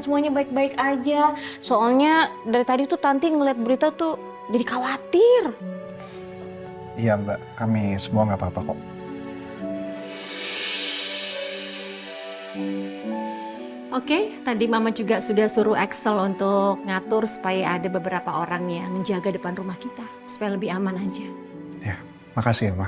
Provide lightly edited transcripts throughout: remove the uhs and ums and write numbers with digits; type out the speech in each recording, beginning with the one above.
semuanya baik-baik aja. Soalnya dari tadi tuh Tanti ngeliat berita tuh jadi khawatir. Iya Mbak, kami semua nggak apa-apa kok. Oke, tadi Mama juga sudah suruh Excel untuk ngatur supaya ada beberapa orang yang menjaga depan rumah kita. Supaya lebih aman aja. Ya, makasih ya Ma.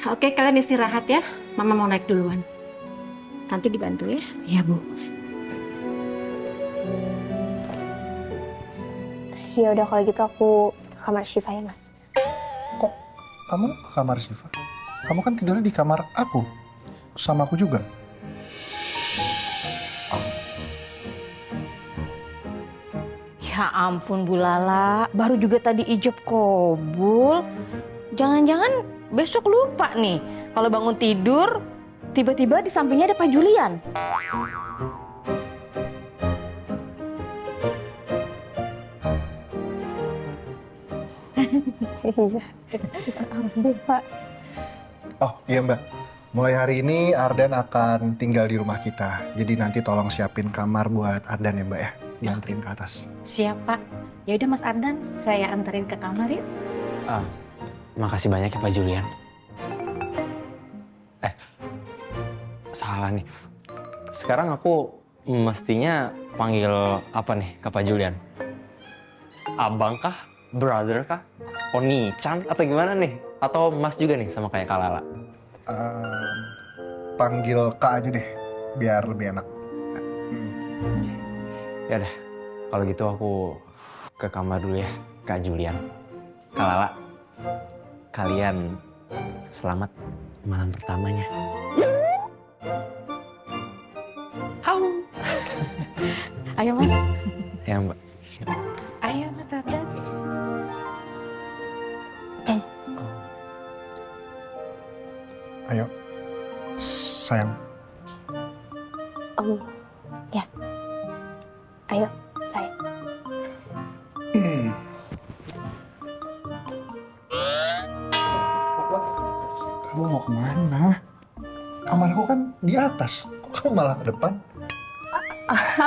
Oke, kalian istirahat ya. Mama mau naik duluan. Nanti dibantu ya. Iya Bu. Ya udah kalau gitu aku ke kamar Syifa ya Mas. Kok kamu ke kamar Syifa? Kamu kan tidurnya di kamar aku. Sama aku juga. Ya ampun Bu Lala, baru juga tadi ijab kabul. Jangan-jangan besok lupa nih. Kalau bangun tidur, tiba-tiba di sampingnya ada Pak Julian. Iya. Ampun Pak. Oh iya Mbak, mulai hari ini Ardan akan tinggal di rumah kita. Jadi nanti tolong siapin kamar buat Ardan ya Mbak ya, dianterin ke atas. Siap Pak. Ya udah Mas Ardan, saya anterin ke kamar ya. Makasih banyak ya Pak Julian. Salah nih. Sekarang aku mestinya panggil apa nih ke Pak Julian? Abang kah? Brother kah? Oni-chan? Atau gimana nih? Atau Mas juga nih sama kayak Kak Lala? Panggil Kak aja deh, biar lebih enak. Ya udah, kalau gitu aku ke kamar dulu ya, Kak Julian. Kak Lala, kalian selamat malam pertamanya. Hau. Ayo Mas. Ya Mbak. Ayo Mas Ardan. Ayo, sayang. Ya. Ayo, sayang. Kamu mau kemana? Kamarku kan di atas. Kok kamu malah ke depan?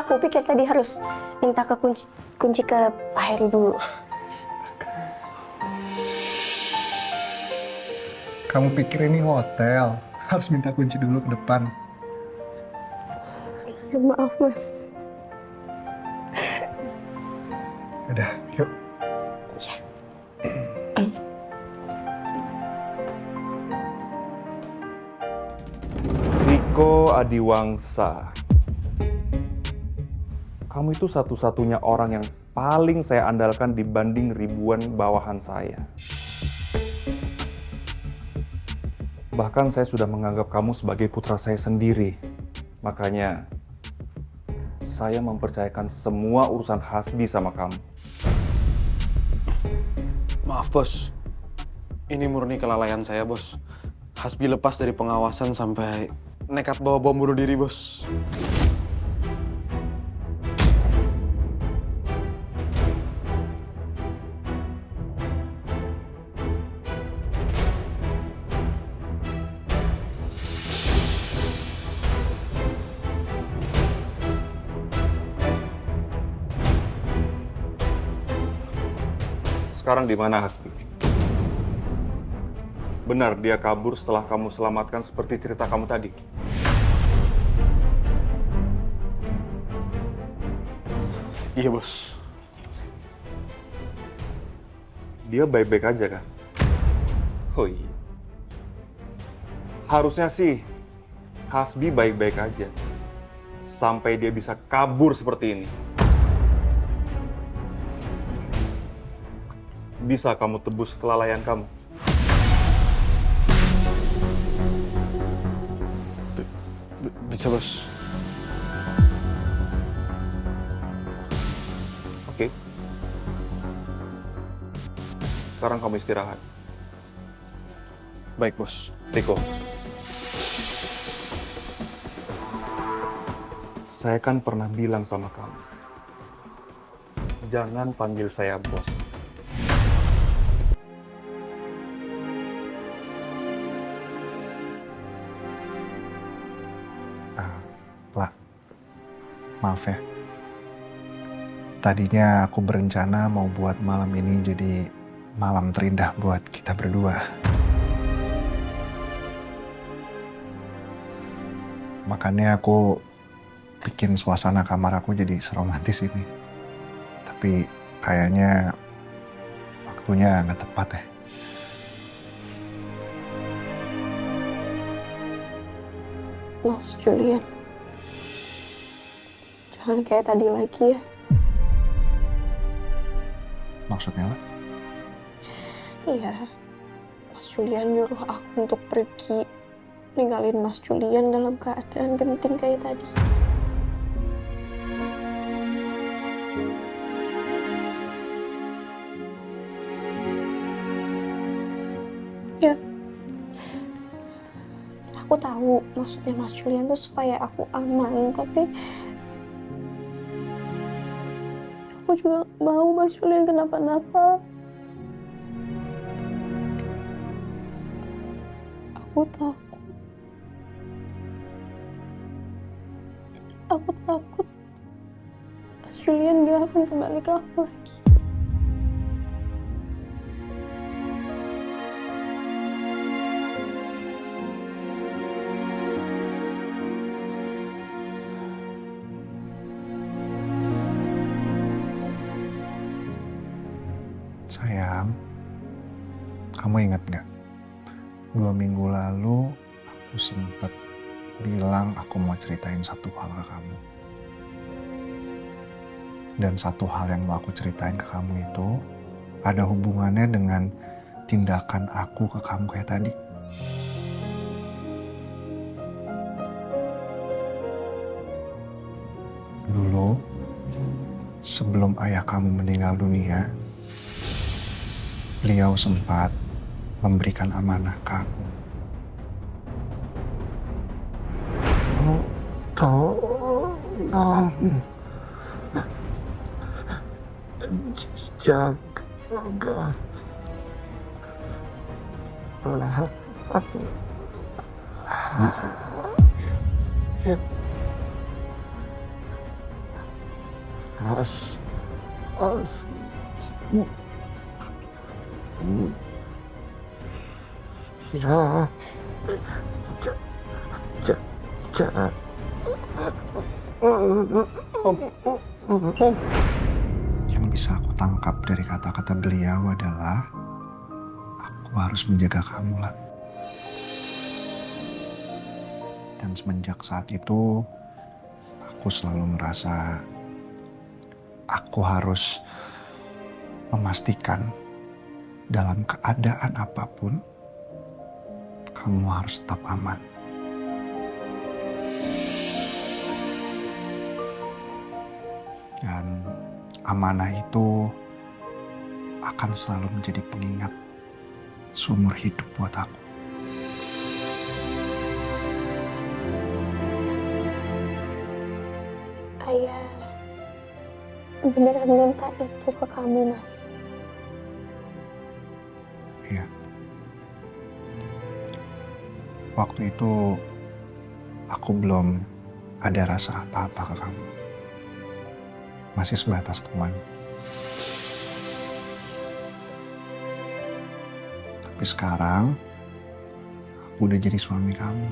Aku pikir tadi harus minta kunci ke Pak Heri dulu. Kamu pikir ini hotel? Harus minta kunci dulu ke depan. Ya, maaf Mas. Udah, yuk. Ya. Riko Adiwangsa. Kamu itu satu-satunya orang yang paling saya andalkan dibanding ribuan bawahan saya. Bahkan saya sudah menganggap kamu sebagai putra saya sendiri. Makanya, saya mempercayakan semua urusan Hasbi sama kamu. Maaf bos, ini murni kelalaian saya bos. Hasbi lepas dari pengawasan sampai nekat bawa bom bunuh diri bos. Sekarang di mana Hasbi? Benar dia kabur setelah kamu selamatkan seperti cerita kamu tadi? Iya bos. Dia baik-baik aja kan? Oh iya. Harusnya sih Hasbi baik-baik aja. Sampai dia bisa kabur seperti ini. Bisa kamu tebus kelalaian kamu? Bisa bos. Oke. Sekarang kamu istirahat. Baik bos. Riko. Saya kan pernah bilang sama kamu. Jangan panggil saya bos. Lah, maaf ya. Tadinya aku berencana mau buat malam ini jadi malam terindah buat kita berdua. Makanya aku bikin suasana kamar aku jadi seromantis ini. Tapi kayaknya waktunya nggak tepat ya. Mas Julian, jangan kayak tadi lagi ya. Maksudnya lah? Iya, Mas Julian nyuruh aku untuk pergi, ninggalin Mas Julian dalam keadaan genting kayak tadi. Ya, aku tahu maksudnya Mas Julian tuh supaya aku aman, tapi aku juga gak mau Mas Julian kenapa-napa. Aku takut. Aku takut Mas Julian gak akan kembali ke aku lagi. Sayang, kamu ingat nggak? 2 minggu lalu aku sempat bilang aku mau ceritain satu hal ke kamu. Dan satu hal yang mau aku ceritain ke kamu itu ada hubungannya dengan tindakan aku ke kamu kayak tadi. Dulu, sebelum ayah kamu meninggal dunia, beliau sempat memberikan amanah ke aku. Tolong jaga aku. Yang bisa aku tangkap dari kata-kata beliau adalah aku harus menjaga kamu lah. Dan semenjak saat itu aku selalu merasa aku harus memastikan dalam keadaan apapun kamu harus tetap aman. Dan amanah itu akan selalu menjadi pengingat seumur hidup buat aku. Ayah beneran minta itu ke kamu, Mas. Iya. Waktu itu aku belum ada rasa apa-apa ke kamu. Masih sebatas teman. Tapi sekarang aku udah jadi suami kamu.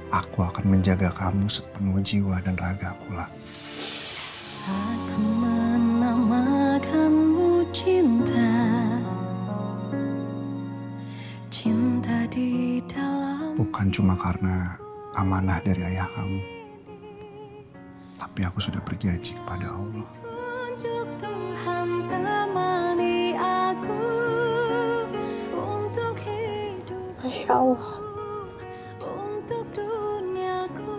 Aku akan menjaga kamu sepenuh jiwa dan raga pula. Aku menamakanmu cinta, cinta di dalam. Bukan cuma karena amanah dari ayah kamu, tapi aku sudah berjanji kepada Allah. Tunjuk Tuhan temani aku untuk hidup. Masya Allah. Untuk duniaku.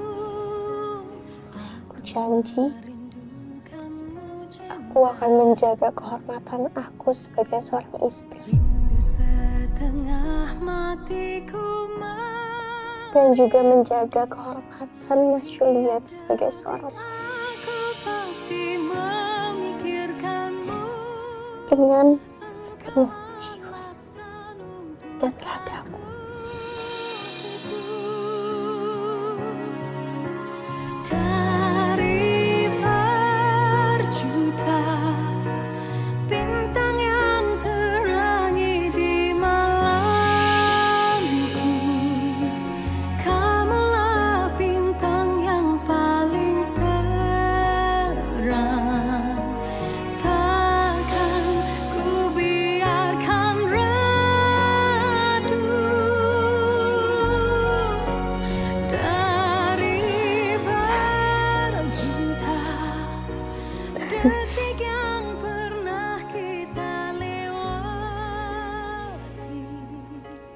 Aku janji aku akan menjaga kehormatan aku sebagai seorang istri. Setengah matiku Dan juga menjaga kehormatan Mas Julian sebagai seorang suami. aku pasti memikirkanmu Dengan sepenuh jiwa dan ragaku.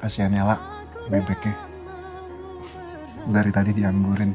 Kasihan Ella, bebeknya. Dari tadi dianggurin.